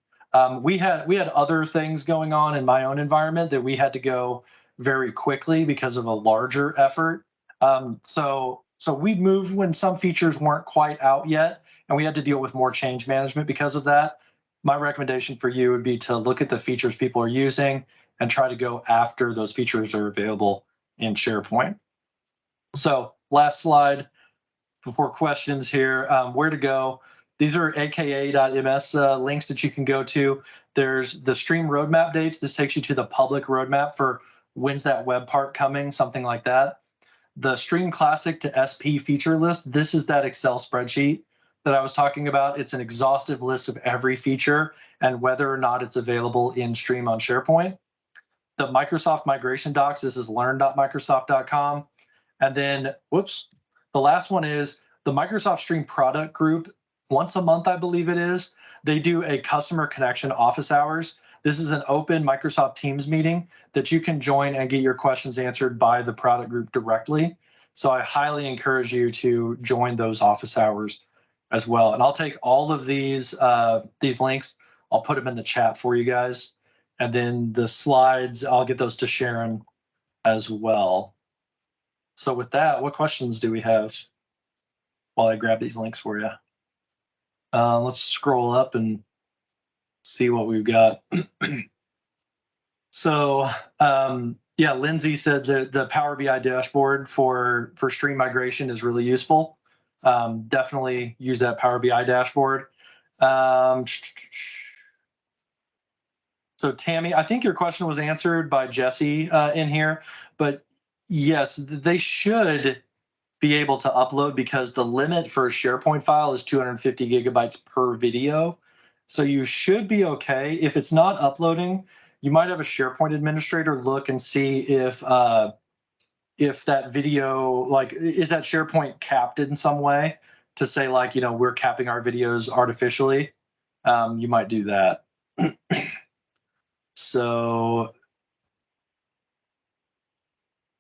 S1: We had other things going on in my own environment that we had to go very quickly because of a larger effort. So we moved when some features weren't quite out yet, and we had to deal with more change management because of that. My recommendation for you would be to look at the features people are using and try to go after those features are available in SharePoint. So last slide before questions here, where to go. These are aka.ms links that you can go to. There's the stream roadmap dates. This takes you to the public roadmap for when's that web part coming, something like that. The Stream Classic to SP feature list, this is that Excel spreadsheet that I was talking about. It's an exhaustive list of every feature and whether or not it's available in Stream on SharePoint. The Microsoft migration docs, this is learn.microsoft.com. And then, whoops, the last one is the Microsoft Stream product group. Once a month, I believe it is, they do a customer connection office hours. This is an open Microsoft Teams meeting that you can join and get your questions answered by the product group directly. So I highly encourage you to join those office hours as well. And I'll take all of these links, I'll put them in the chat for you guys. And then the slides, I'll get those to Sharon as well. So with that, what questions do we have while I grab these links for you? Let's scroll up and see what we've got. So yeah, Lindsay said the Power BI dashboard for stream migration is really useful. Definitely use that Power BI dashboard. So Tammy, I think your question was answered by Jesse in here, but yes, they should be able to upload because the limit for a SharePoint file is 250 gigabytes per video. So you should be okay. If it's not uploading, you might have a SharePoint administrator look and see if that video, like, is that SharePoint capped in some way to say like, we're capping our videos artificially. You might do that. So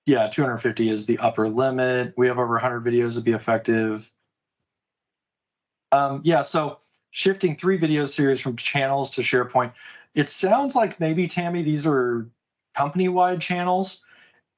S1: yeah, 250 is the upper limit. We have over 100 videos to be effective. Yeah, so shifting 3 video series from channels to SharePoint. It sounds like maybe, Tammy, these are company-wide channels.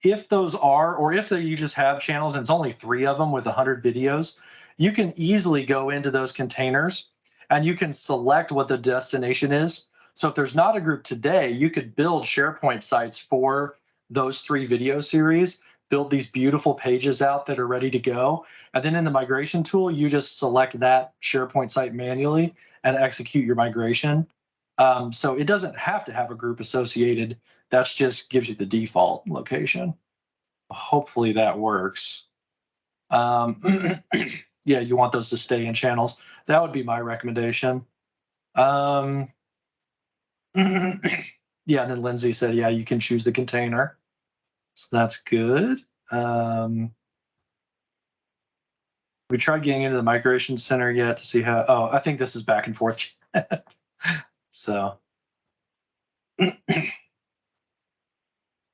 S1: if those are, or if you just have channels and it's only 3 of them with 100 videos, you can easily go into those containers and you can select what the destination is. So if there's not a group today, you could build SharePoint sites for those 3 video series, build these beautiful pages out that are ready to go. And then in the migration tool, you just select that SharePoint site manually and execute your migration. So it doesn't have to have a group associated. That's just gives you the default location. Hopefully that works. Yeah, you want those to stay in channels. That would be my recommendation. Yeah, and then Lindsay said, yeah, you can choose the container. So that's good. We tried getting into the migration center yet to see how, oh, I think this is back and forth. So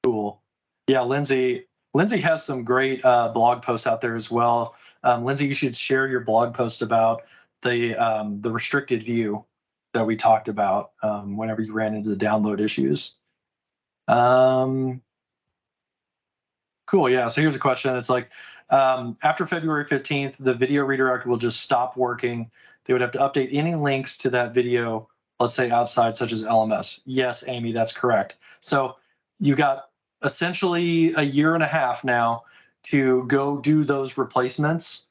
S1: cool. Yeah, Lindsay has some great blog posts out there as well. Lindsay, you should share your blog post about the restricted view that we talked about whenever you ran into the download issues. Cool. Yeah. So here's a question. It's like, after February 15th, the video redirect will just stop working. They would have to update any links to that video, let's say outside, such as LMS. Yes, Amy, that's correct. So you got essentially a year and a half now to go do those replacements.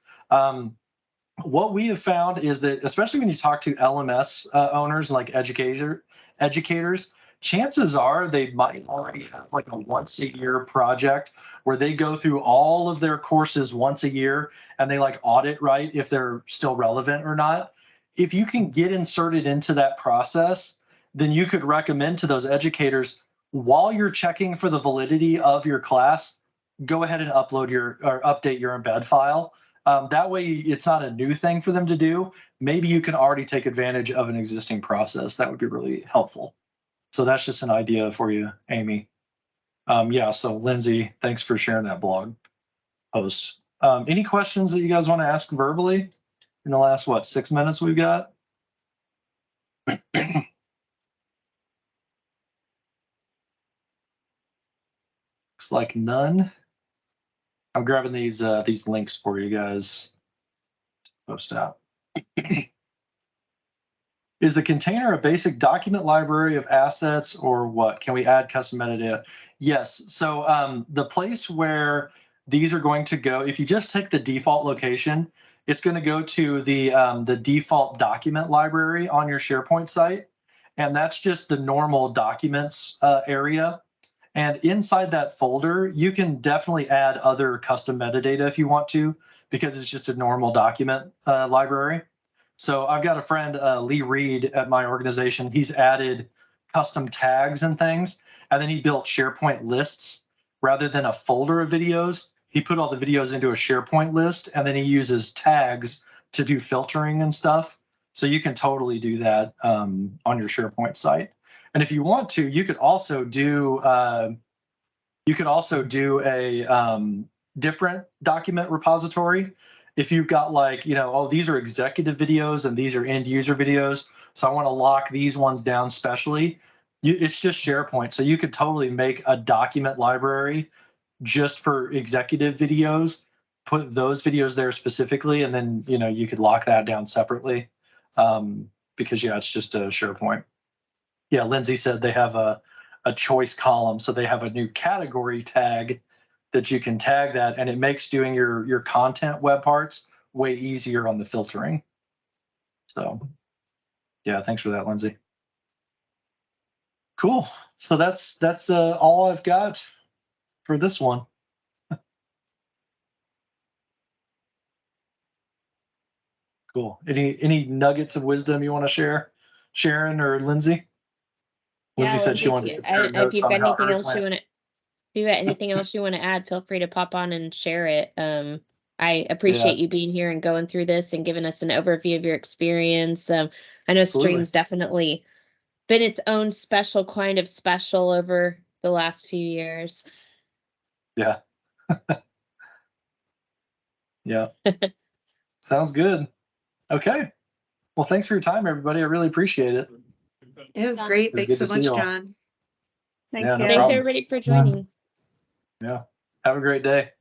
S1: What we have found is that, especially when you talk to LMS owners and like educators, chances are they might already have like a once a year project where they go through all of their courses once a year and they like audit, right, if they're still relevant or not. If you can get inserted into that process, then you could recommend to those educators, while you're checking for the validity of your class, go ahead and upload or update your embed file. That way it's not a new thing for them to do. Maybe you can already take advantage of an existing process. That would be really helpful. So that's just an idea for you, Amy. Yeah, so Lindsay, thanks for sharing that blog post. Any questions that you guys want to ask verbally in the last, 6 minutes we've got? Looks like none. I'm grabbing these links for you guys to post out. Is a container a basic document library of assets, or what? Can we add custom metadata? Yes. So the place where these are going to go, if you just take the default location, it's going to go to the default document library on your SharePoint site, and that's just the normal documents area. And inside that folder, you can definitely add other custom metadata if you want to, because it's just a normal document library. So I've got a friend, Lee Reed, at my organization. He's added custom tags and things, and then he built SharePoint lists rather than a folder of videos. He put all the videos into a SharePoint list, and then he uses tags to do filtering and stuff. So you can totally do that on your SharePoint site. And if you want to, you could also do a different document repository. If you've got like, oh, these are executive videos and these are end user videos, so I want to lock these ones down specially, it's just SharePoint. So you could totally make a document library just for executive videos, put those videos there specifically, and then you could lock that down separately, because it's just a SharePoint. Yeah, Lindsay said they have a choice column, so they have a new category tag that you can tag that, and it makes doing your content web parts way easier on the filtering. So yeah, thanks for that, Lindsay. Cool. So that's all I've got for this one. Cool. Any nuggets of wisdom you want to share, Sharon or Lindsay? Lindsay said she wanted to compare notes
S2: if you've
S1: on
S2: got
S1: how
S2: anything else
S1: went.
S2: you want to, if you got anything else you want to add, feel free to pop on and share it. I appreciate you being here and going through this and giving us an overview of your experience. I know Stream's definitely been its own special kind of special over the last few years.
S1: Yeah. Yeah. Sounds good. Okay. Well, thanks for your time, everybody. I really appreciate it.
S3: It was great. Thanks so much, John.
S2: Thanks everybody for joining.
S1: Yeah. Have a great day.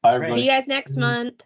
S1: Bye, everybody.
S2: See you guys next month.